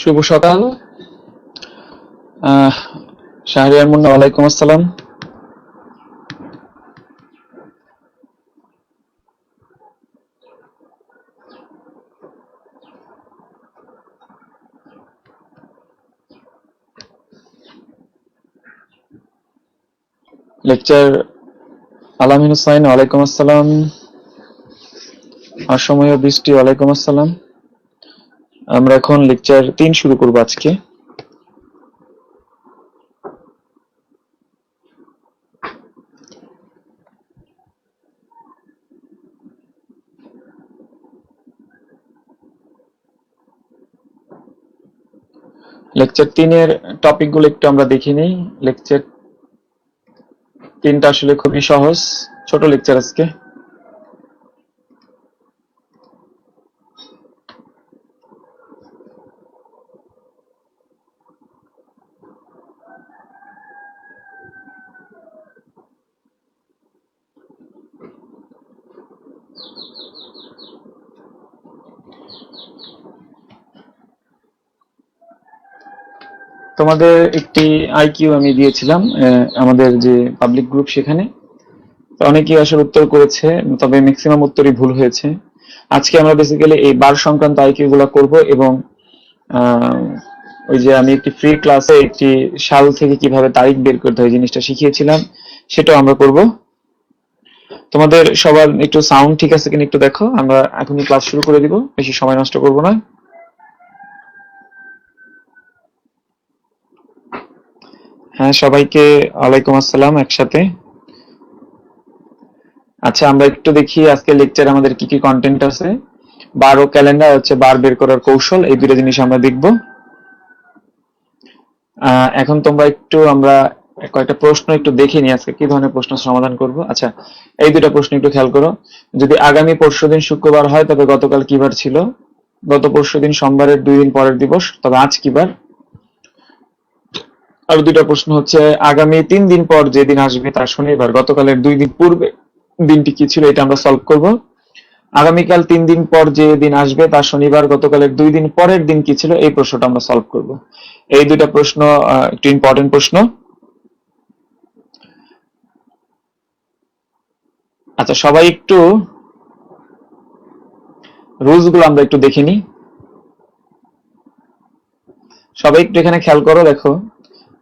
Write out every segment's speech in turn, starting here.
শুভ সকাল। আহ শাহরিয়ার মুন্না, ওয়ালাইকুম আসসালাম। লেকচার আলামিন হুসাইন, ওয়ালাইকুম আসসালাম। অসময় বৃষ্টি, ওয়ালাইকুম আসসালাম। আমরা এখন লেকচার 3 শুরু করব আজকে। লেকচার 3 এর টপিকগুলো একটু আমরা দেখে নিই। লেকচার 3টা আসলে খুবই সহজ, ছোট লেকচার আজকে। তোমাদের একটি আইকিউ আমি দিয়েছিলাম আমাদের যে পাবলিক গ্রুপ, সেখানে তো অনেকেই আসলে উত্তর করেছে, তবে ম্যাক্সিমাম উত্তরই ভুল হয়েছে। আজকে আমরা বেসিক্যালি এই বার সংক্রান্ত আইকিউ গুলো করবো, এবং আহ, ওই যে আমি একটি ফ্রি ক্লাসে একটি সাল থেকে কিভাবে তারিখ বের করতে হয় জিনিসটা শিখিয়েছিলাম, সেটাও আমরা করব। তোমাদের সবার একটু সাউন্ড ঠিক আছে কিনা একটু দেখো। আমরা এখনই ক্লাস শুরু করে দিব, বেশি সময় নষ্ট করব না। হ্যাঁ, সবাইকে ওয়ালাইকুম আসসালাম একসাথে। আচ্ছা, আমরা একটু দেখি আজকে লেকচার আমাদের কি কি কন্টেন্ট আছে। বার ও ক্যালেন্ডার হচ্ছে বার বের করার কৌশল, এই দুটো জিনিস আমরা দেখব। এখন তোমরা একটু, আমরা কয়েকটা প্রশ্ন একটু দেখে নিই আজকে কি ধরনের প্রশ্ন সমাধান করব। আচ্ছা, এই দুটো প্রশ্ন একটু খেয়াল করো। যদি আগামী পরশুদিন শুক্রবার হয় তবে গতকাল কি বার ছিল? গত পরশুদিন সোমবারের 2 দিন পরের দিবস, তবে আজ কি বার? আর দুইটা প্রশ্ন হচ্ছে, আগামী 3 দিন পর যে দিন আসবে তার শনিবার, গতকালের 2 দিন পূর্বে দিনটি কি ছিল? এটা আমরা সলভ করব। আগামীকাল 3 দিন পর যে দিন আসবে তার শনিবার, গতকালের 2 দিন পরের দিন কি ছিল? এই প্রশ্নটা আমরা সলভ করব। এই দুইটা প্রশ্ন একটু ইম্পর্টেন্ট প্রশ্ন। আচ্ছা, সবাই একটু রুলস গুলো আমরা একটু দেখে নিই। সবাই একটু এখানে খেয়াল করো, দেখো।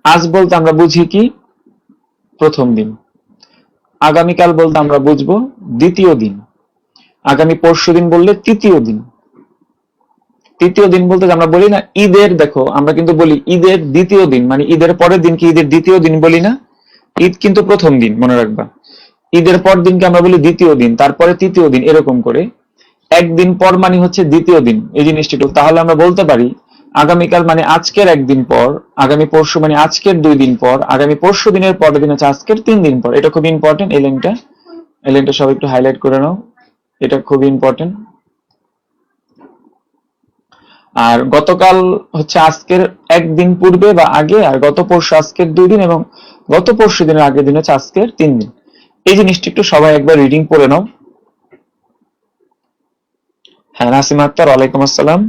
আজ বলতে আমরা বুঝি কি? প্রথম দিন। আগামীকাল বলতে আমরা বুঝবো দ্বিতীয় দিন। আগামী পরশু দিন বললে তৃতীয় দিন। তৃতীয় দিন বলতে আমরা বলি না ঈদের, দেখো আমরা কিন্তু বলি ঈদের দ্বিতীয় দিন, মানে ঈদের পরের দিন কি ঈদের দ্বিতীয় দিন বলি না? ঈদ কিন্তু প্রথম দিন, মনে রাখবা। ঈদের পর দিনকে আমরা বলি দ্বিতীয় দিন, তারপরে তৃতীয় দিন, এরকম করে। একদিন পর মানে হচ্ছে দ্বিতীয় দিন, এই জিনিসটি। তাহলে আমরা বলতে পারি আগামীকাল মানে আজকের 1 দিন পর, আগামী পরশু মানে আজকের 2 দিন পর, আগামী পরশু দিনের পরের দিন হচ্ছে আজকের 3 দিন পর। এটা খুব ইম্পর্টেন্ট, এই লাইনটা। এই লাইনটা সবাই একটু হাইলাইট করে নাও, এটা খুবই ইম্পর্টেন্ট। আর গতকাল হচ্ছে আজকের 1 দিন পূর্বে বা আগে, আর গত পরশু আজকের 2 দিন, এবং গত পরশু দিনের আগের দিন হচ্ছে আজকের 3 দিন। এই জিনিসটি একটু সবাই একবার রিডিং পড়ে নাও। হ্যাঁ, নাসিমা আক্তার, ওয়ালাইকুম আসসালাম।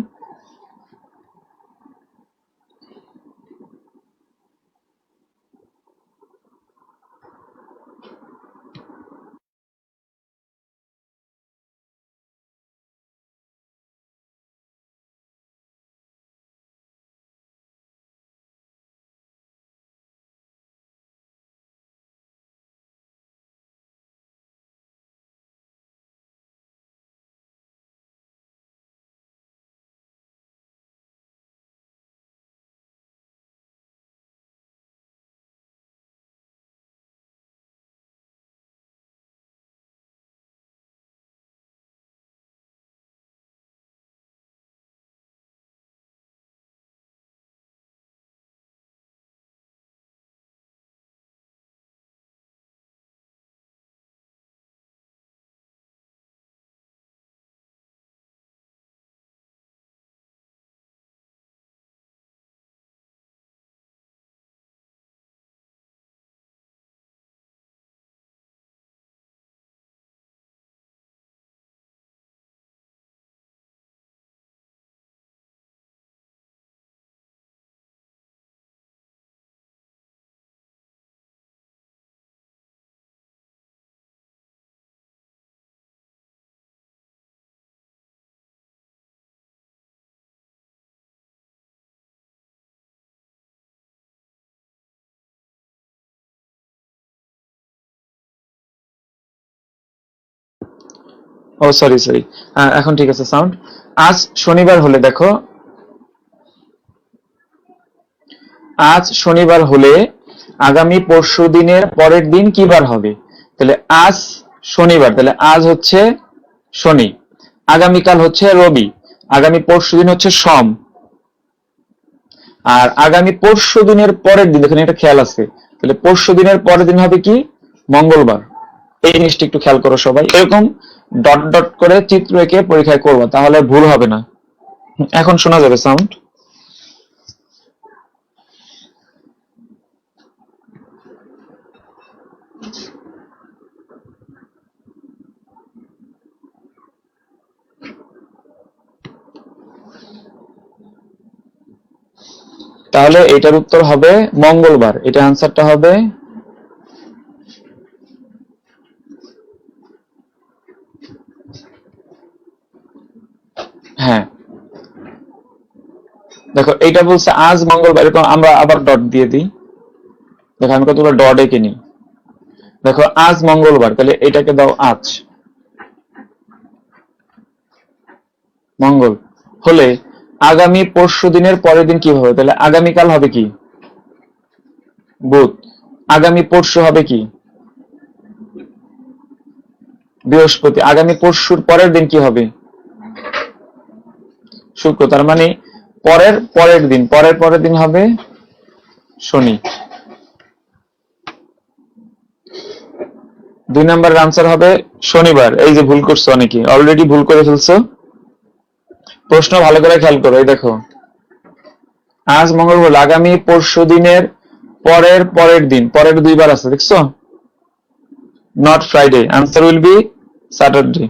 ও সরি সরি, এখন ঠিক আছে সাউন্ড। আজ শনিবার হলে দেখো, আজ শনিবার হলে আগামী পরশু দিনের পরের দিন কি বার হবে? তাহলে আজ শনিবার, তাহলে আজ হচ্ছে শনি, আগামীকাল হচ্ছে রবি, আগামী পরশু দিন হচ্ছে সোম, আর আগামী পরশু দিনের পরের দিন, এখানে একটা খেয়াল আছে, তাহলে পরশু দিনের পরের দিন হবে কি? মঙ্গলবার। এই জিনিসটা একটু খেয়াল করো সবাই, এরকম ডট ডট করে চিত্র এঁকে পরীক্ষায় করবা, তাহলে ভুল হবে না। এখন শোনা যাবে সাউন্ড? তাহলে এটার উত্তর হবে মঙ্গলবার, এটা আনসারটা হবে। হ্যাঁ দেখো, এইটা বলছে আজ মঙ্গলবার, এরকম আমরা আবার ডট দিয়ে দিই। দেখো আমি কতগুলো ডট এঁকে নিই। দেখো আজ মঙ্গলবার, তাহলে এটাকে দাও আজ, মঙ্গল হলে আগামী পরশু দিনের পরের দিন কি হবে? তাহলে আগামীকাল হবে কি? বুধ। আগামী পরশু হবে কি? বৃহস্পতি। আগামী পরশুর পরের দিন কি হবে? শুক্র। তার মানে পরের পরের দিন, পরের পরের দিন হবে শনি। 2 নম্বরের আনসার হবে শনিবার। এই যে ভুল করছো, অনেকে অলরেডি ভুল করে ফেলছো। প্রশ্ন ভালো করে খেয়াল করো, এই দেখো আজ মঙ্গলবার, আগামী পরশু দিনের পরের পরের দিন, পরের দুইবার আছে দেখছো, not Friday, answer will be Saturday.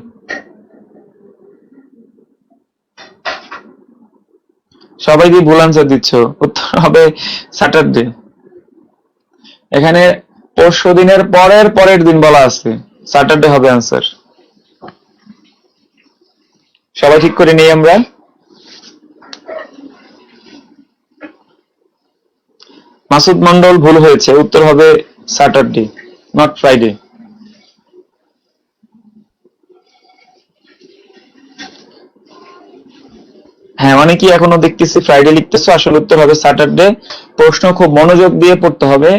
সবাই কি ভুল আনসার দিচ্ছ? উত্তর হবে স্যাটারডে। এখানে পরশু দিনের পরের পরের দিন বলা আছে, স্যাটারডে হবে আনসার। সবাই ঠিক করে নিই আমরা। মাসুদ মন্ডল ভুল হয়েছে, উত্তর হবে স্যাটারডে, নট ফ্রাইডে। হ্যাঁ অনেকেই এখনো দেখতেছি ফ্রাইডে লিখতেছো, আসলে উত্তর হবে স্যাটারডে। প্রশ্ন খুব মনোযোগ দিয়ে পড়তে হবে,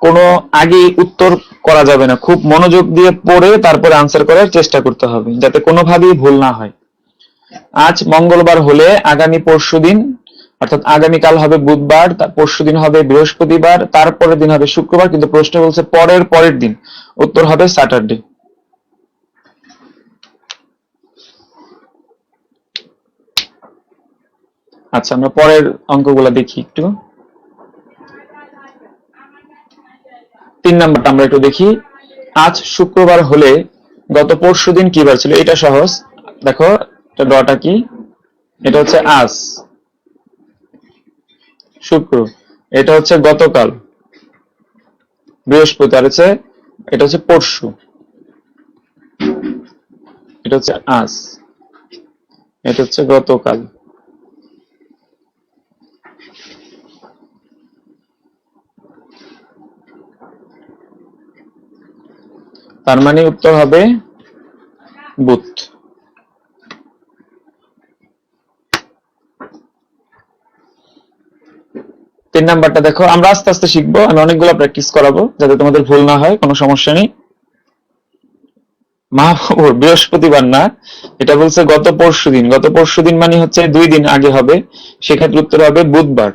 কোনো আগে উত্তর করা যাবে না, খুব মনোযোগ দিয়ে পড়ে তারপরে আনসার করার চেষ্টা করতে হবে, যাতে কোনোভাবেই ভুল না হয়। আজ মঙ্গলবার হলে আগামী পরশুদিন, অর্থাৎ আগামীকাল হবে বুধবার, তার পরশুদিন হবে বৃহস্পতিবার, তারপরের দিন হবে শুক্রবার, কিন্তু প্রশ্ন বলছে পরের পরের দিন, উত্তর হবে স্যাটারডে। আচ্ছা আমরা পরের অঙ্কগুলো দেখি একটু। 3 নাম্বারটা আমরা একটু দেখি। আজ শুক্রবার হলে গত পরশুদিন কি বার ছিল? এটা সহজ, দেখো এটা ডটা কি, এটা হচ্ছে আজ শুক্র, এটা হচ্ছে গতকাল বৃহস্পতি, আর হচ্ছে এটা হচ্ছে পরশু, এটা হচ্ছে আজ, এটা হচ্ছে গতকাল। তার মানে উত্তর হবে বুধ। তিন নাম্বারটা দেখো, আমরা আস্তে আস্তে শিখবো, আমি অনেকগুলো প্র্যাকটিস করাবো যাতে তোমাদের ভুল না হয়, কোনো সমস্যা নেই। মাহবুব বৃহস্পতিবার না, এটা বলছে গত পরশুদিন, গত পরশুদিন মানে হচ্ছে 2 দিন আগে হবে, সেক্ষেত্রে উত্তর হবে বুধবার।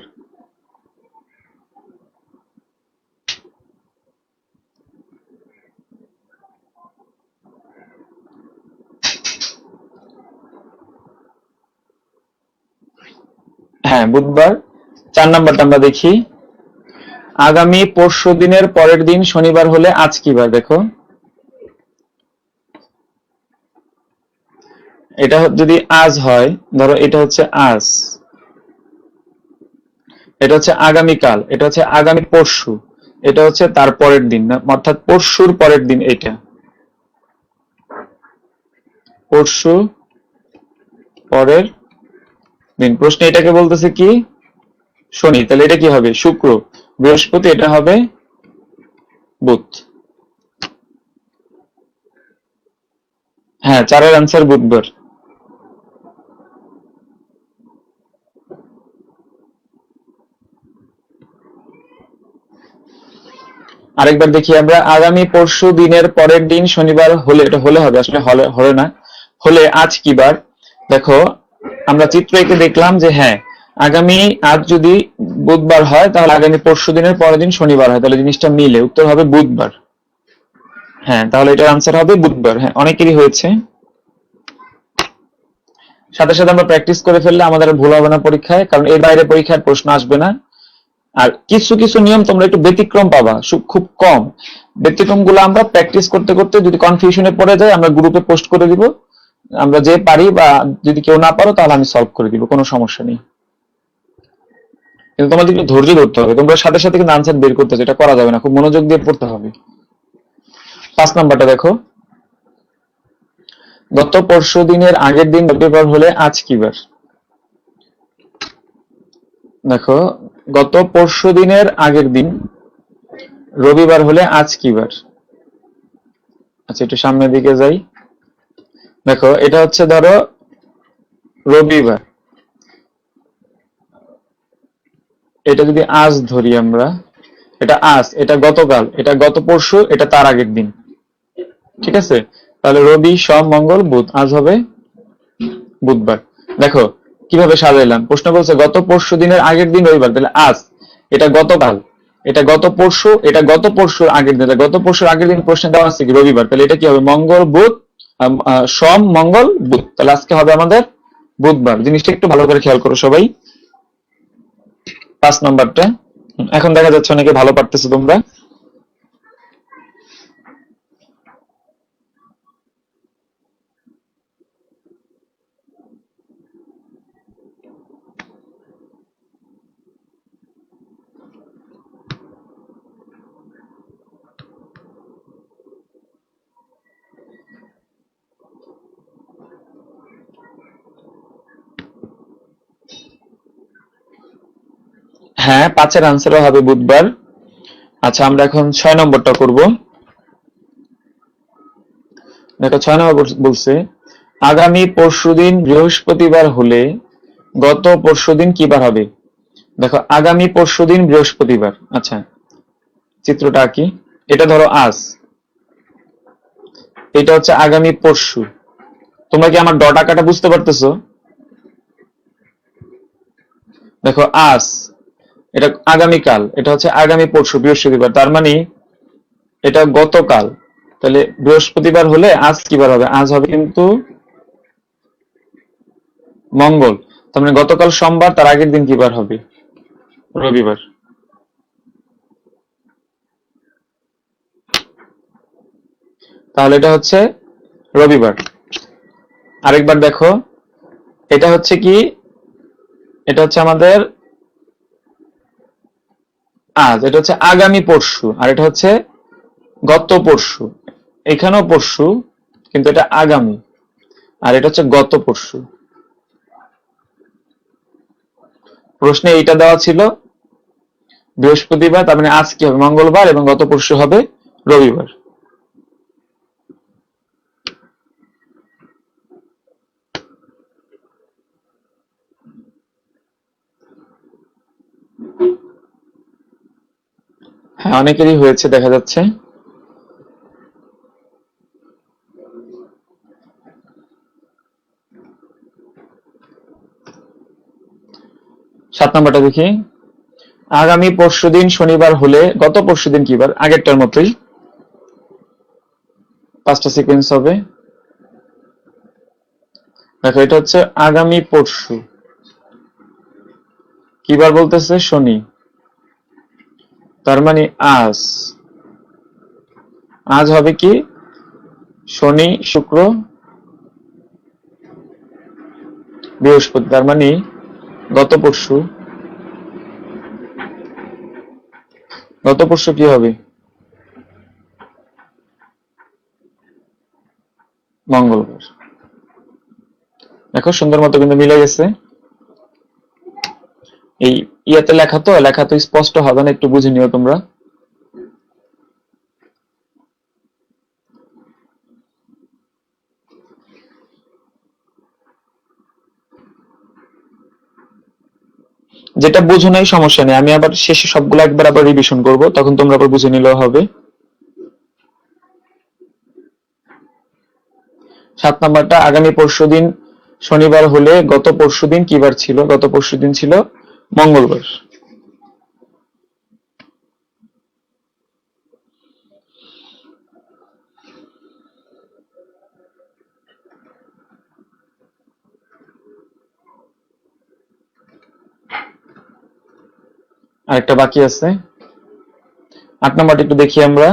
হ্যাঁ বুধবার। 4 নাম্বারটা আমরা দেখি। আগামী পরশু দিনের পরের দিন শনিবার হলে আজ কি বার? দেখো এটা যদি আজ হয়, ধরো এটা হচ্ছে আজ, এটা হচ্ছে আগামীকাল, এটা হচ্ছে আগামী পরশু, এটা হচ্ছে তার পরের দিন, অর্থাৎ পরশুর পরের দিন, এটা পরশু পরের দিন। প্রশ্ন এটাকে বলতেছে কি? শনি। তাহলে এটা কি হবে? শুক্র। বৃহস্পতি, এটা হবে বুধ। হ্যাঁ, 4-এর আনসার বুধবার। আরেকবার দেখি আমরা, আগামী পরশু দিনের পরের দিন শনিবার হলে, এটা হলে হবে, আসলে হলে হলে না, হলে আজ কি বার? দেখো আমরা চিত্র এঁকে দেখলাম যে হ্যাঁ, আগামী আজ যদি বুধবার হয় তাহলে আগামী পরশু দিনের পরের দিন শনিবার হয়, তাহলে জিনিসটা মিলে, উত্তর হবে বুধবার। হ্যাঁ, তাহলে এটার আনসার হবে বুধবার। হ্যাঁ, অনেকেরই হয়েছে। সাথে সাথে আমরা প্র্যাকটিস করে ফেললে আমাদের আর ভুল হবে না পরীক্ষায়, কারণ এর বাইরে পরীক্ষার প্রশ্ন আসবে না। আর কিছু কিছু নিয়ম তোমরা একটু ব্যতিক্রম পাবা, খুব কম। ব্যতিক্রম গুলো আমরা প্র্যাকটিস করতে করতে যদি কনফিউশনে পড়ে যায় আমরা গ্রুপে পোস্ট করে দিব, আমরা যে পারি, বা যদি কেউ না পারো তাহলে আমি সলভ করে দিব, কোনো সমস্যা নেই। কিন্তু তোমাদের একটু ধৈর্য ধরতে হবে, তোমরা সাথে সাথে কিন্তু আনসার বের করতে, এটা করা যাবে না, খুব মনোযোগ দিয়ে পড়তে হবে। 5 নাম্বারটা দেখো, গত পরশু দিনের আগের দিন রবিবার হলে আজ কি বার? দেখো, গত পরশু দিনের আগের দিন রবিবার হলে আজ কি বার? আচ্ছা, একটু সামনের দিকে যাই। দেখো, এটা হচ্ছে ধরো রবিবার, এটা যদি আজ ধরি আমরা, এটা আজ, এটা গতকাল, এটা গত পরশু, এটা তার আগের দিন। ঠিক আছে, তাহলে রবি সোম মঙ্গল বুধ, আজ হবে বুধবার। দেখো কিভাবে সাজাইলাম, প্রশ্ন বলছে গত পরশু দিনের আগের দিন রবিবার, তাহলে আজ, এটা গতকাল, এটা গত পরশু, এটা গত পরশুর আগের দিন, গত পরশুর আগের দিন প্রশ্নে দেওয়া আছে কি রবিবার, তাহলে এটা কি হবে মঙ্গল বুধ, সোম মঙ্গল বুধ, তাহলে আজকে হবে আমাদের বুধবার। জিনিসটা একটু ভালো করে খেয়াল করো সবাই। 5 নাম্বারটা, এখন দেখা যাচ্ছে অনেকে ভালো পারতেছো তোমরা। হ্যাঁ, 5-এর আনসারও হবে বুধবার। আচ্ছা, আমরা এখন 6 নম্বরটা করব। দেখো 6 নম্বর বলছে, আগামী পরশুদিন বৃহস্পতিবার হলে গত পরশুদিন কি বার হবে? দেখো, আগামী পরশুদিন বৃহস্পতিবার। আচ্ছা, চিত্রটা কি, এটা ধরো আজ, এটা হচ্ছে আগামী পরশু। তোমরা কি আমার ডট আঁকাটা বুঝতে পারতেছো? দেখো আজ, এটা আগামীকাল, এটা হচ্ছে আগামী পরশু বৃহস্পতিবার, তার মানে এটা গতকাল। তাহলে বৃহস্পতিবার হলে আজ কি বার হবে? আজ হবে কিন্তু মঙ্গল, তার মানে গতকাল সোমবার, তার আগের দিন কি বার হবে? রবিবার। তাহলে এটা হচ্ছে রবিবার। আরেকবার দেখো, এটা হচ্ছে কি, এটা হচ্ছে আমাদের আজ, এটা হচ্ছে আগামী পরশু, আর এটা হচ্ছে গত পরশু। এখানেও পরশু, কিন্তু এটা আগামী, আর এটা হচ্ছে গত পরশু। প্রশ্নে এইটা দেওয়া ছিল বৃহস্পতিবার, তার মানে আজ কি হবে? মঙ্গলবার, এবং গত পরশু হবে রবিবার। হ্যাঁ, অনেকেরই হয়েছে দেখা যাচ্ছে। 7 নম্বরটা দেখি, আগামী পরশুদিন শনিবার হলে গত পরশুদিন কি বার? আগেরটার মতোই 5টা সিকোয়েন্স হবে। দেখো, এটা হচ্ছে আগামী পরশু, কি বার বলতেছে? শনি, তার মানে আজ, আজ হবে কি শনি শুক্র বৃহস্পতি, তার মানে গত পরশু, গত পরশু কি হবে? মঙ্গলবার। দেখো সুন্দর মতো কিন্তু মিলে গেছে। এই ইয়াতে লেখা তো স্পষ্ট হবে না, একটু বুঝে নিও তোমরা। যেটা বুঝো নাই সমস্যা নেই, আমি আবার শেষে সবগুলো একবার আবার রিভিশন করব, তখন তোমরা আবার বুঝে নিলেও হবে। 7 নাম্বারটা, আগামী পরশুদিন শনিবার হলে গত পরশুদিন কি বার ছিল? গত পরশুদিন ছিল মঙ্গলবার। আরেকটা বাকি আছে, 8 নাম্বারটা একটু দেখি আমরা।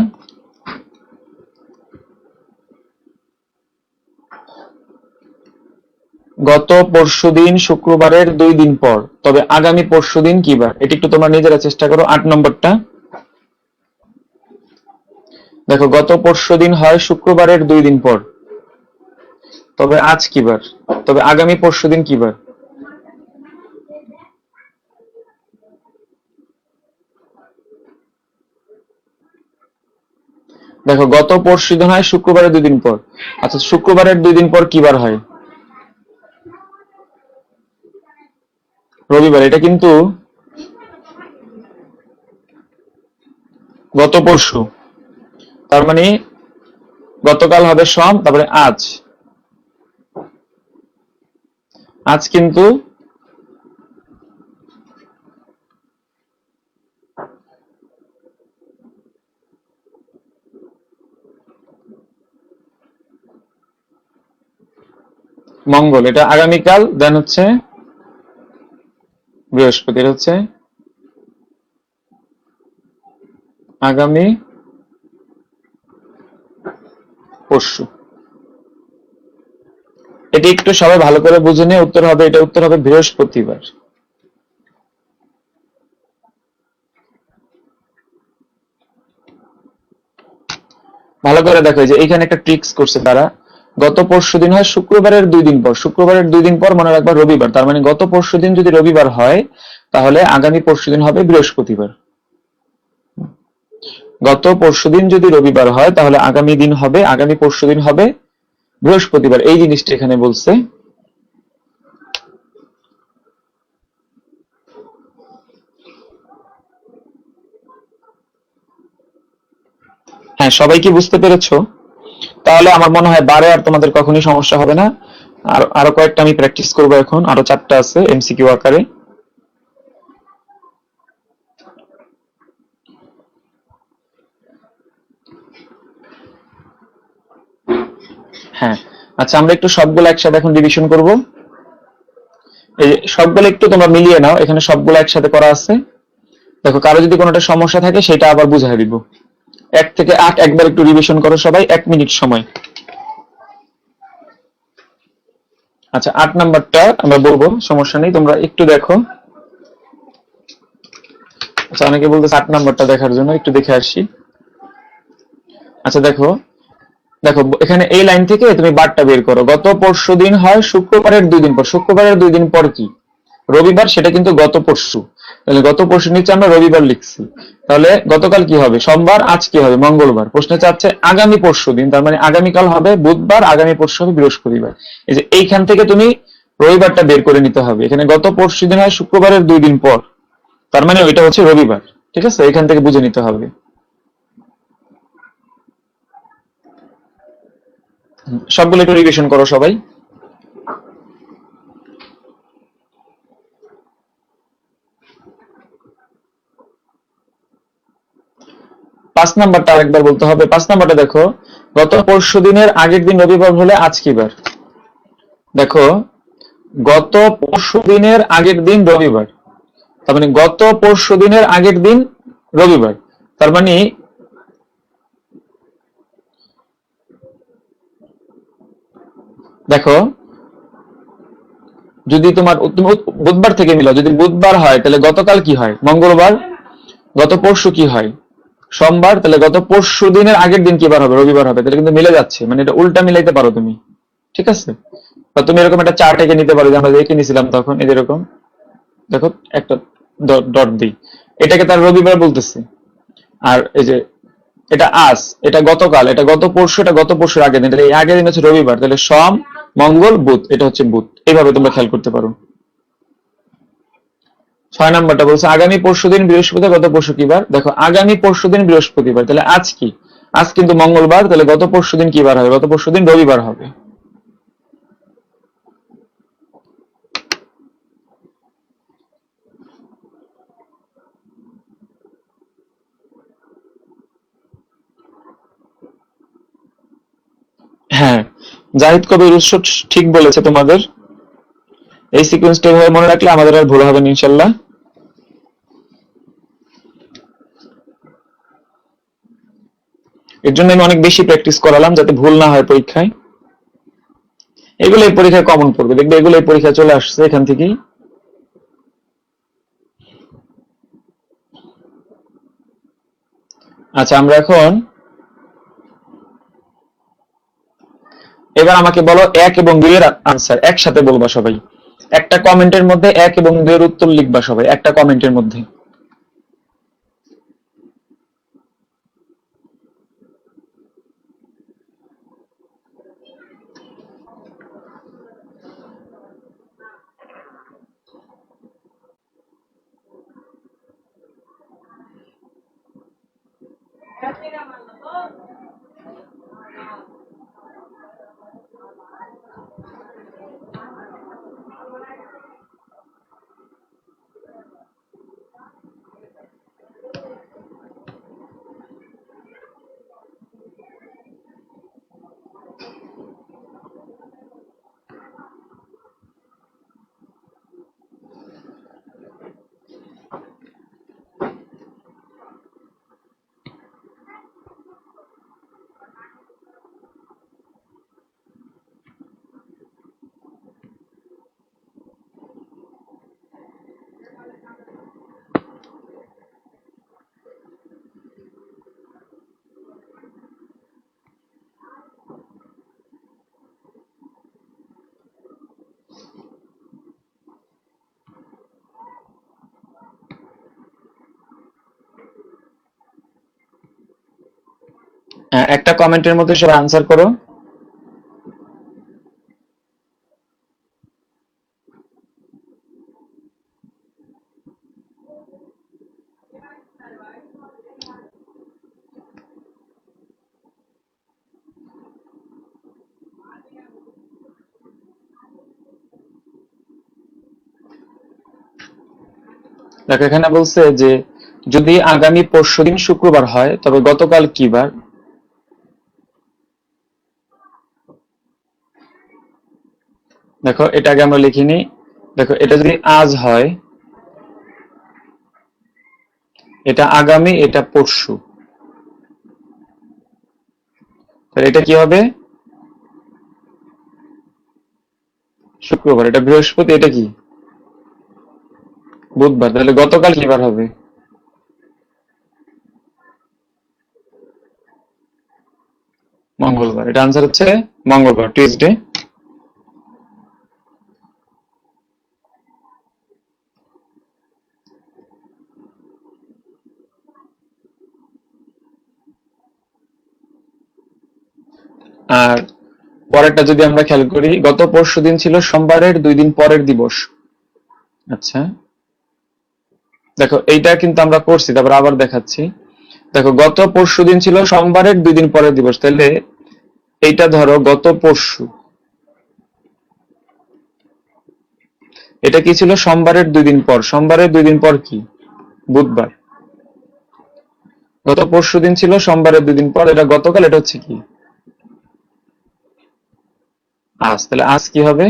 গত পরশুদিন শুক্রবারের 2 দিন পর, তবে আগামী পরশুদিন কি বার? এটা একটু তোমরা নিজেরা চেষ্টা করো। 8 নম্বরটা দেখো, গত পরশুদিন হয় শুক্রবারের 2 দিন পর, তবে আজ কি বার? তবে আগামী পরশুদিন কি বার? দেখো, গত পরশুদিন হয় শুক্রবারের 2 দিন পর। আচ্ছা, শুক্রবারের 2 দিন পর কি বার হয়? রবিবার। এটা কিন্তু গত পরশু, তার মানে গতকাল হবে সোম, তারপরে আজ। আজ কিন্তু মঙ্গল, এটা আগামীকাল, দেন হচ্ছে বৃহস্পতি, এটা হচ্ছে আগামী পরশু। এটি একটু সবাই ভালো করে বুঝে নিয়ে উত্তর হবে, এটা উত্তর হবে বৃহস্পতিবার। ভালো করে দেখো, যে এখানে একটা ট্রিক্স করছে তারা। গত পরশুদিন হয় শুক্রবারের 2 দিন পর, শুক্রবারের 2 দিন পর মনে রাখবা রবিবার, তার মানে গত পরশুদিন যদি রবিবার হয় তাহলে আগামী পরশুদিন হবে বৃহস্পতিবার। গত পরশুদিন যদি রবিবার হয় তাহলে আগামী দিন হবে, আগামী পরশুদিন হবে বৃহস্পতিবার। এই জিনিসটা এখানে বলছে। হ্যাঁ, সবাই কি বুঝতে পেরেছো? তাহলে আমার মনে হয় বারে আর তোমাদের কখনোই সমস্যা হবে না। আর আরো কয়েকটা আমি প্র্যাকটিস করবো এখন, আরো 4টা আছে এমসিকিউ আকারে। হ্যাঁ, আচ্ছা, আমরা একটু সবগুলো একসাথে এখন রিভিশন করব। এই যে সবগুলো একটু তোমরা মিলিয়ে নাও, এখানে সবগুলো একসাথে করা আছে। দেখো, কারো যদি কোনোটা সমস্যা থাকে সেটা আবার বুঝাই দিব। 1 থেকে 8 একবার একটু রিভিশন করো সবাই, 1 মিনিট সময়। আচ্ছা, 8 নাম্বারটা আমরা বলবো, সমস্যা নেই, তোমরা একটু দেখো। আচ্ছা, অনেকে বলতেছে 8 নাম্বারটা দেখার জন্য, একটু দেখে আসি। আচ্ছা, দেখো দেখো এখানে এই লাইন থেকে তুমি বারটা বের করো। গত পরশুদিন হয় শুক্রবারের 2 দিন পর, শুক্রবারের 2 দিন পর কি? রবিবার, সেটা কিন্তু গত পরশু। তাহলে গত পরশু নিচে আমরা রবিবার লিখছি, তাহলে গতকাল কি হবে? সোমবার। আজ কি হবে? মঙ্গলবার। প্রশ্নে চাচ্ছে আগামী পরশুদিন, তার মানে আগামীকাল হবে বুধবার, আগামী পরশু হবে বৃহস্পতিবার। এই যে এইখান থেকে তুমি রবিবারটা বের করে নিতে হবে। এখানে গত পরশুদিন হয় শুক্রবারের 2 দিন পর, তার মানে ওইটা হচ্ছে রবিবার। ঠিক আছে, এখান থেকে বুঝে নিতে হবে। সবগুলো একটু রিভিশন করো সবাই। 5 নাম্বারটা আরেকবার বলতে হবে। 5 নাম্বারটা দেখো, গত পরশু দিনের আগের দিন রবিবার হলে আজ কি বার? দেখো, গত পরশু দিনের আগের দিন রবিবার, তার মানে গত পরশু দিনের আগের দিন রবিবার, তার মানে দেখো, যদি তুমি বুধবার থেকে মিলাও, যদি বুধবার হয় তাহলে গতকাল কি হয়? মঙ্গলবার। গত পরশু কি হয়? সোমবার। তাহলে গত পরশু দিনের আগের দিন কি বার হবে? রবিবার হবে। তাহলে কিন্তু মিলে যাচ্ছে, মানে এটা উল্টা মিলাইতে পারো তুমি। ঠিক আছে, বা তুমি এরকম একটা চার্ট এঁকে নিতে পারো, যে আমরা এঁকে নিছিলাম তখন, এই যেরকম দেখো একটা ডট দিই, এটাকে তার রবিবার বলতেছে। আর এই যে এটা আজ, এটা গতকাল, এটা গত পরশু, এটা গত পরশুর আগের দিন, তাহলে এই আগের দিন হচ্ছে রবিবার। তাহলে সোম, মঙ্গল, বুধ, এটা হচ্ছে বুধ। এইভাবে তোমরা খেয়াল করতে পারো। 6 নাম্বারটা বলছে আগামী পরশুদিন বৃহস্পতিবার, গত পরশু কি বার? দেখো আগামী পরশুদিন বৃহস্পতিবার, তাহলে আজ কি? আজ কিন্তু মঙ্গলবার, তাহলে গত পরশুদিন কি বার হবে? গত পরশুদিন রবিবার হবে। হ্যাঁ, জাহিদ কবির উৎস ঠিক বলেছে তোমাদের। এই সিকোয়েন্সটা এভাবে মনে রাখলে আমাদের আর ভুল হবে না ইনশাল্লাহ। এর জন্য আমি অনেক বেশি প্র্যাকটিস করালাম যাতে ভুল না হয় পরীক্ষায়। এগুলো এই পরীক্ষায় কমন পড়বে, দেখবে এগুলো এই পরীক্ষায় চলে আসছে এখান থেকেই। আচ্ছা, আমরা এখন এবার আমাকে বলো 1 এবং 2 এর আনসার একসাথে বলবা সবাই। একটা কমেন্টের মধ্যে 1 এবং 2 এর উত্তর লিখবা সবাই, একটা কমেন্টের মধ্যে। একটা কমেন্টের মধ্যে সবাই আনসার করো। দেখো এখানে বলছে যে যদি আগামী পরশুদিন শুক্রবার হয় তবে গতকাল কি বার? দেখো এটা আগে আমরা লিখিনি। দেখো এটা যদি আজ হয়, এটা আগামী, এটা পরশু, তাহলে এটা কি হবে? শুক্রবার। এটা বৃহস্পতি, এটা কি? বুধবার। তাহলে গতকাল কি বার হবে? মঙ্গলবার। এটা আনসার হচ্ছে মঙ্গলবার, টিউসডে। আর পরেরটা যদি আমরা খেয়াল করি, গত পরশুদিন ছিল সোমবারের 2 দিন পরের দিবস। আচ্ছা, দেখো এইটা কিন্তু আমরা করছি, তারপর আবার দেখাচ্ছি। দেখো গত পরশুদিন ছিল সোমবারের 2 দিন পরের দিবস, তাহলে এইটা ধরো গত পরশু। এটা কি ছিল? সোমবারের 2 দিন পর। সোমবারের 2 দিন পর কি? বুধবার। গত পরশুদিন ছিল সোমবারের 2 দিন পর, এটা গতকাল, এটা হচ্ছে কি? আজ। তাহলে আজ কি হবে?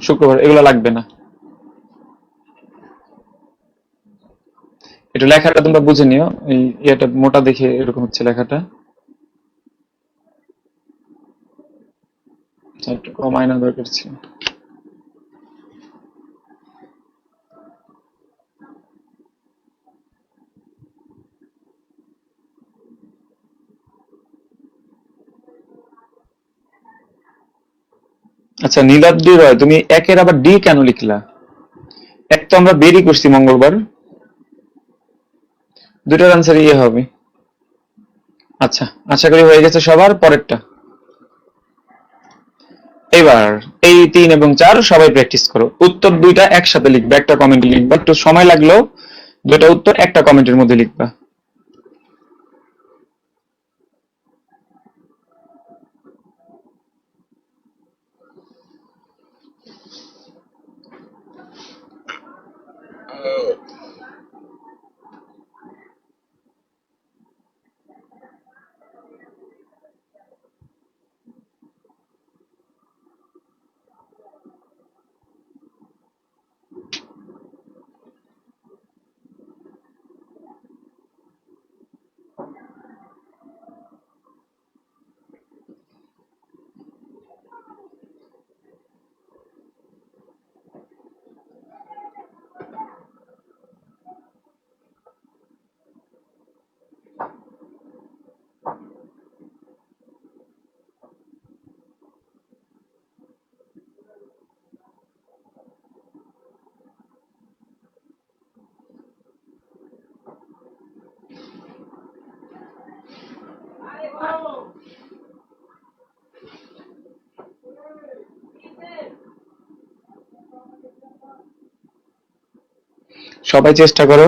শুক্রবার। এগুলো লাগবে না, এটা লেখাটা তোমরা বুঝে নিও। এই ইয়েটা মোটা দেখে এরকম হচ্ছে লেখাটা, একটু কমায় না দরকার ছিল। আচ্ছা, নীলাদ্রি রয়, তুমি একের আবার ডি কেন লিখলা? এক তো আমরা বেরই করছি মঙ্গলবার, দুটার আনসার ইয়ে হবে। আচ্ছা, আশা করি হয়ে গেছে সবার। পরেরটা, এবার এই 3 এবং 4 সবাই প্র্যাকটিস করো। উত্তর দুইটা একসাথে লিখবা, একটা কমেন্টে লিখবা, একটু সময় লাগলেও দুটো উত্তর একটা কমেন্টের মধ্যে লিখবা। সবাই চেষ্টা করো।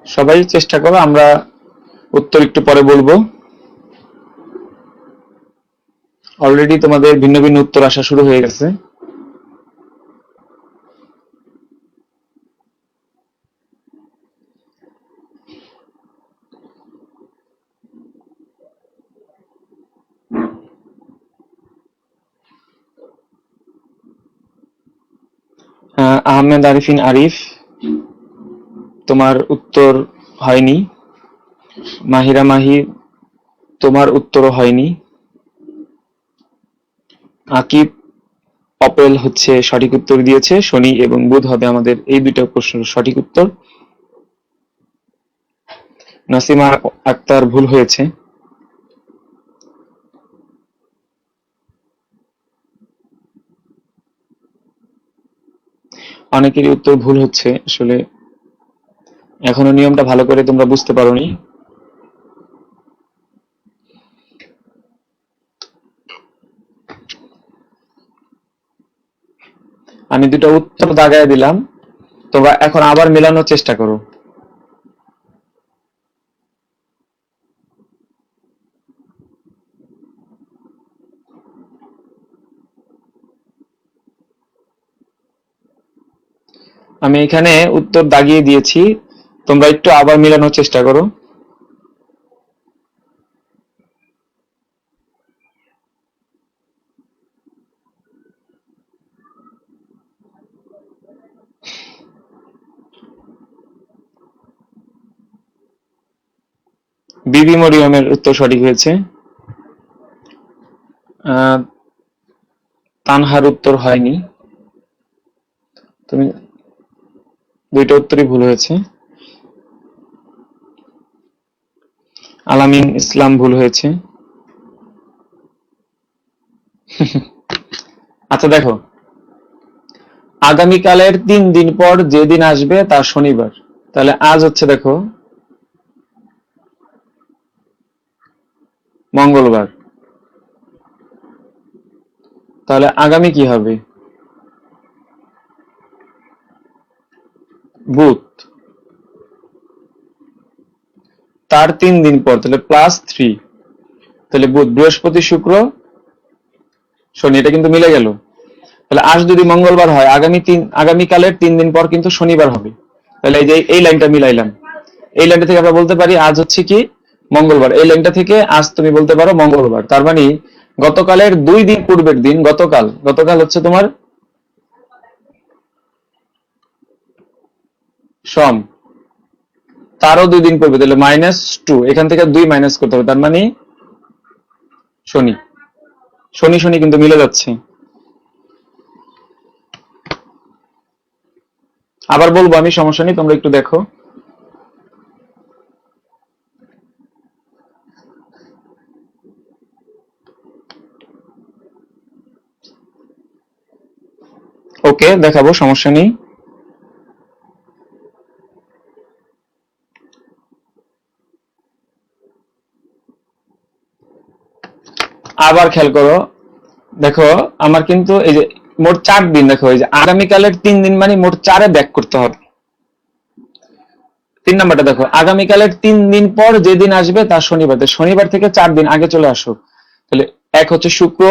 সবাই চেষ্টা করো, আমরা উত্তর একটু পরে বলবো। অলরেডি তোমাদের ভিন্ন ভিন্ন উত্তর আসা শুরু হয়ে গেছে। আহমেদ আরিফিন আরিফ, তোমার উত্তর হয়নি। মাহিরা মাহি, তোমার উত্তরও হয়নি। আকিব অপেল হচ্ছে সঠিক উত্তর দিয়েছে। শনি এবং বুধ হবে আমাদের এই দুইটা প্রশ্নের সঠিক উত্তর। নাসিমা আক্তার ভুল হয়েছে। অনেকেরই উত্তর ভুল হচ্ছে, আসলে এখনো নিয়মটা ভালো করে তোমরা বুঝতে পারোনি। আমি দুটো উত্তর দাগায় দিলাম, তোমরা এখন আবার মেলানোর চেষ্টা করো। আমি এখানে উত্তর দাগিয়ে দিয়েছি, তোমরা একটু আবার মেলানোর চেষ্টা করো। বিবি মরিয়মের উত্তর সঠিক হয়েছে। তানহার উত্তর হয়নি। তুমি দুইটা উত্তরই ভুল হয়েছে। আলামিন ইসলাম ভুল হয়েছে। আচ্ছা দেখো, আগামীকালের 3 দিন পর যেদিন আসবে তা শনিবার, তাহলে আজ হচ্ছে দেখো মঙ্গলবার, তাহলে আগামী কি হবে? বুধ। তার 3 দিন পর, তাহলে +3, তাহলে বুধ, বৃহস্পতি, শুক্র, শনি, এটা কিন্তু মিলে গেল। তাহলে আজ যদি মঙ্গলবার হয়, আগামীকালের 3 দিন পর কিন্তু শনিবার হবে। তাহলে এই যে এই লাইনটা মিলাইলাম, এই লাইনটা থেকে আমরা বলতে পারি আজ হচ্ছে কি মঙ্গলবার, এই লাইনটা থেকে আজ তুমি বলতে পারো মঙ্গলবার। তার মানে গতকালের 2 দিন পূর্বের দিন, গতকাল হচ্ছে তোমার সম, তারও 2 দিন পূর্বে, তাহলে -2, এখান থেকে 2 মাইনাস করতে হবে, তার মানে শনি। শনি শনি কিন্তু মিলে যাচ্ছে। আবার বলবো আমি, সমস্যা নেই, তোমরা একটু দেখো। ওকে, দেখাবো, সমস্যা নেই। আবার খেয়াল করো, দেখো আমার কিন্তু এই যে মোট 4 দিন, দেখো এই যে আগামীকালের 3 দিন মানে মোট 4-এ ব্যাক করতে হবে। 3 নাম্বারটা দেখো, আগামীকালের 3 দিন পর যেদিন আসবে তা শনিবার, শনিবার থেকে 4 দিন আগে চলে আসো। তাহলে 1 হচ্ছে শুক্র,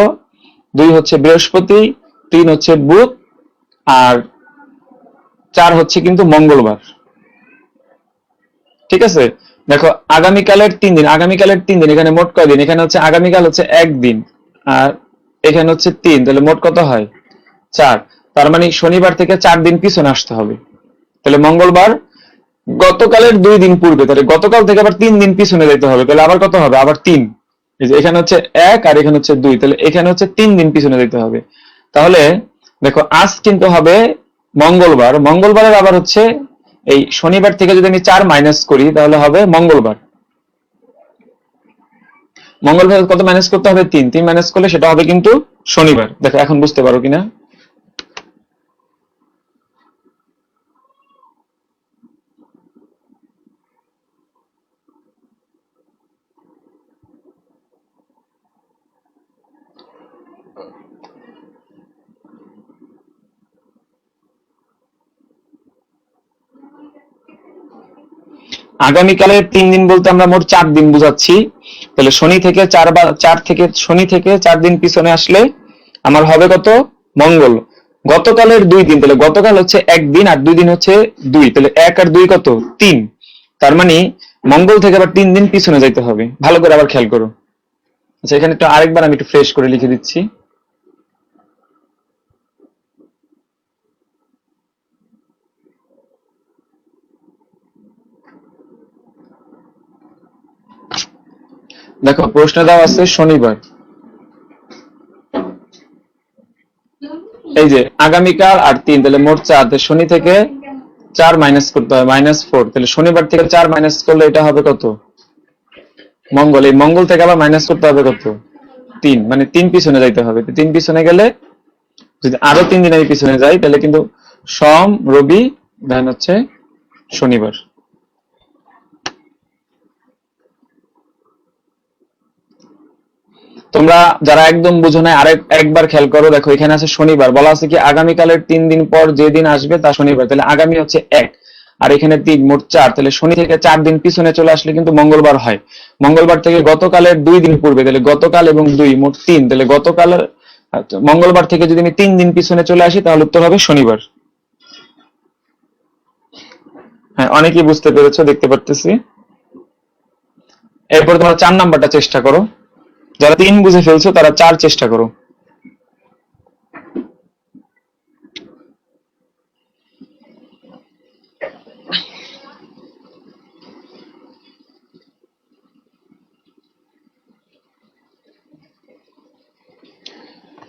2 হচ্ছে বৃহস্পতি, 3 হচ্ছে বুধ, আর 4 হচ্ছে কিন্তু মঙ্গলবার। ঠিক আছে, দেখো আগামীকালের 3 দিন, এখানে মোট কয় দিন? এখানে হচ্ছে আগামীকাল হচ্ছে 1 দিন, আর এখানে হচ্ছে 3, তাহলে মোট কত হয়? 4। তার মানে শনিবার থেকে 4 দিন পিছনে আসতে হবে। তাহলে মঙ্গলবার গতকালের 2 দিন পূর্বে, তাহলে গতকাল থেকে আবার 3 দিন পিছনে যেতে হবে, তাহলে আবার কত হবে? আবার 3। এই যে এখানে হচ্ছে 1 আর এখানে হচ্ছে 2, তাহলে এখানে হচ্ছে 3 দিন পিছনে যেতে হবে। তাহলে দেখো আজ কিন্তু হবে মঙ্গলবার, মঙ্গলবারের আবার হচ্ছে এই শনিবার থেকে যদি আমি 4 মাইনাস করি তাহলে হবে মঙ্গলবার। মঙ্গলবার কত মাইনাস করতে হবে? 3 মাইনাস করলে সেটা হবে কিন্তু শনিবার। দেখো এখন বুঝতে পারো কিনা। আগামীকালের 3 দিন বলতে আমরা মোট 4 দিন বুঝাচ্ছি। তাহলে শনি থেকে 4 দিন পিছনে আসলে আমার হবে কত? মঙ্গল। গতকালের 2 দিন, তাহলে গতকাল হচ্ছে 1 দিন আর 2 দিন হচ্ছে 2, তাহলে 1 আর 2 কত? 3। তার মানে মঙ্গল থেকে আবার 3 দিন পিছনে যাইতে হবে। ভালো করে আবার খেয়াল করো। আচ্ছা, এখানে একটু আরেকবার আমি একটু ফ্রেশ করে লিখে দিচ্ছি। দেখো প্রশ্ন দেওয়া আছে শনিবার, এই যে আগামীকাল আর 3, তাহলে মোট 4, শনি থেকে 4 মাইনাস করতে হবে, -4, তাহলে শনিবার থেকে 4 মাইনাস করলে এটা হবে কত? মঙ্গল। এই মঙ্গল থেকে আবার মাইনাস করতে হবে কত? 3, মানে 3 পিছনে যাইতে হবে। 3 পিছনে গেলে যদি আরো 3 দিন আমি পিছনে যাই তাহলে কিন্তু সোম, রবি, দেন হচ্ছে শনিবার। তোমরা যারা একদম বুঝো না একবার খেয়াল করো, দেখো এখানে আছে শনিবার, বলা আছে কি আগামীকালের 3 দিন পর যে দিন আসবে তা শনিবার, তাহলে আগামী হচ্ছে 1 আর এখানে 3, মোট 4, তাহলে শনি থেকে 4 দিন পিছনে চলে আসলে কিন্তু মঙ্গলবার হয়। মঙ্গলবার থেকে গতকালের 2 দিন পূর্বে, তাহলে গতকাল এবং 2 মোট 3, তাহলে গতকালের মঙ্গলবার থেকে যদি আমি 3 দিন পিছনে চলে আসি তাহলে উত্তর হবে শনিবার। হ্যাঁ, অনেকেই বুঝতে পেরেছো দেখতে পারতেছি। এরপর তোমরা 4 নাম্বারটা চেষ্টা করো, যারা 3 বুঝে ফেলছো তারা 4 চেষ্টা করো।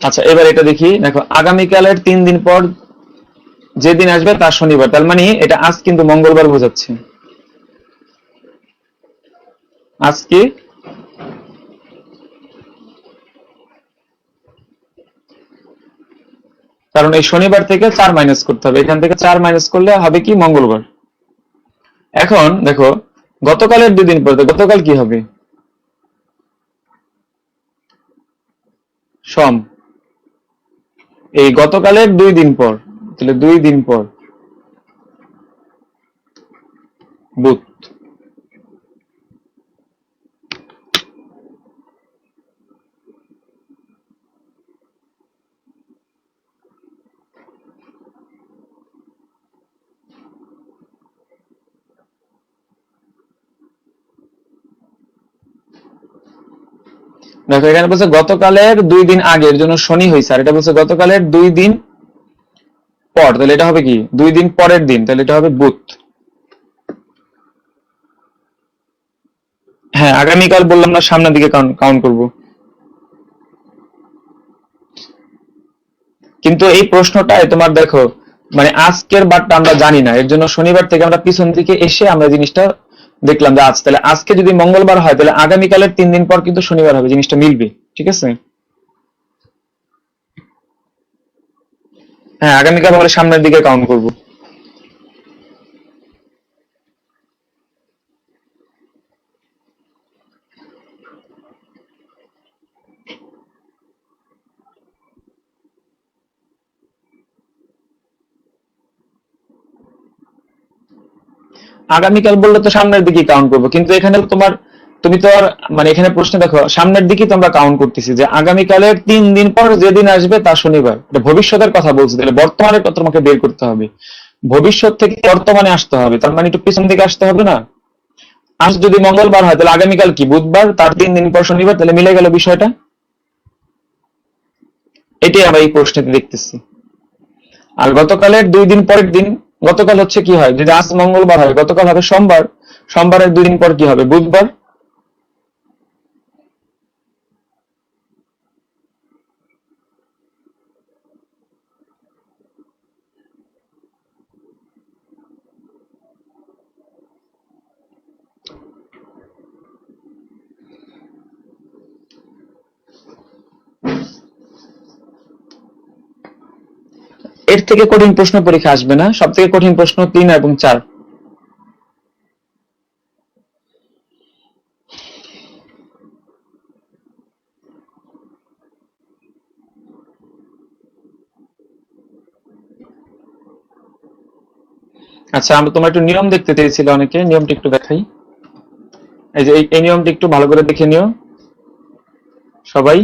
আচ্ছা, এবার এটা দেখি। দেখো আগামীকালের 3 দিন পর যেদিন আসবে তা শনিবার, তার মানে এটা আজ কিন্তু মঙ্গলবার বোঝাচ্ছে। আজ কি? কারণ এই শনিবার থেকে 4 মাইনাস করতে হবে, এখান থেকে 4 মাইনাস করলে হবে কি মঙ্গলবার। এখন দেখো গতকালের 2 দিন পর, গতকাল কি হবে? সম। এই গতকালের 2 দিন পর, তাহলে 2 দিন পর বুধ। দেখো এখানে বলছে গতকালের 2 দিন আগের জন্য শনি হয়েছে, আর এটা বলছে গতকালের 2 দিন পর, তাহলে এটা হবে কি 2 দিন পরের দিন, তাহলে এটা হবে বুধ। হ্যাঁ আগামীকাল বললাম না, সামনের দিকে কাউন্ট করব। কিন্তু এই প্রশ্নটায় তোমার দেখো মানে আজকের বারটা আমরা জানি না, এর জন্য শনিবার থেকে আমরা পিছন দিকে এসে আমরা জিনিসটা দেখলাম যে আজ, তাহলে আজকে যদি মঙ্গলবার হয় তাহলে আগামীকালের 3 দিন পর কিন্তু শনিবার হবে, জিনিসটা মিলবে। ঠিক আছে, হ্যাঁ আগামীকাল হলে সামনের দিকে কাউন্ট করব। আগামীকাল বললে তো সামনের দিকে কাউন্ট করবো, কিন্তু এখানে তোমার তুমি তো আর মানে এখানে প্রশ্ন দেখো সামনের দিকে তো আমরা কাউন্ট করতেছি যে আগামীকালের 3 দিন পর যেদিন আসবে তা শনিবার, এটা ভবিষ্যতের কথা বলছি, তাহলে বর্তমানের কথা তোমাকে বের করতে হবে, ভবিষ্যৎ থেকে বর্তমানে আসতে হবে, তার মানে একটু পিছন দিকে আসতে হবে না। আজ যদি মঙ্গলবার হয় তাহলে আগামীকাল কি বুধবার, তার 3 দিন পর শনিবার, তাহলে মিলে গেল বিষয়টা। এটাই আমরা এই প্রশ্নতে দেখতেছি। আর গতকালের 2 দিন পরের দিন, গতকাল হচ্ছে কি হয়, যদি আজ মঙ্গলবার হয় গতকাল হবে সোমবার, সোমবারের 2 দিন পর কি হবে বুধবার। এর থেকে কঠিন প্রশ্ন পরীক্ষা আসবে না, সব থেকে কঠিন প্রশ্ন 3 এবং 4। আচ্ছা আমরা তোমার একটু নিয়ম দেখতে চেয়েছিলে অনেকে, নিয়মটা একটু দেখাই। এই যে এই নিয়মটা একটু ভালো করে দেখে নিও সবাই।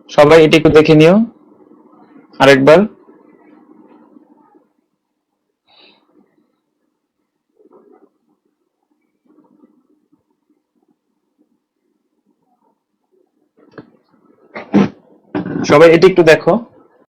সবাই এটা একটু দেখে নিও আরেকবার। সবাই এটা একটু দেখো।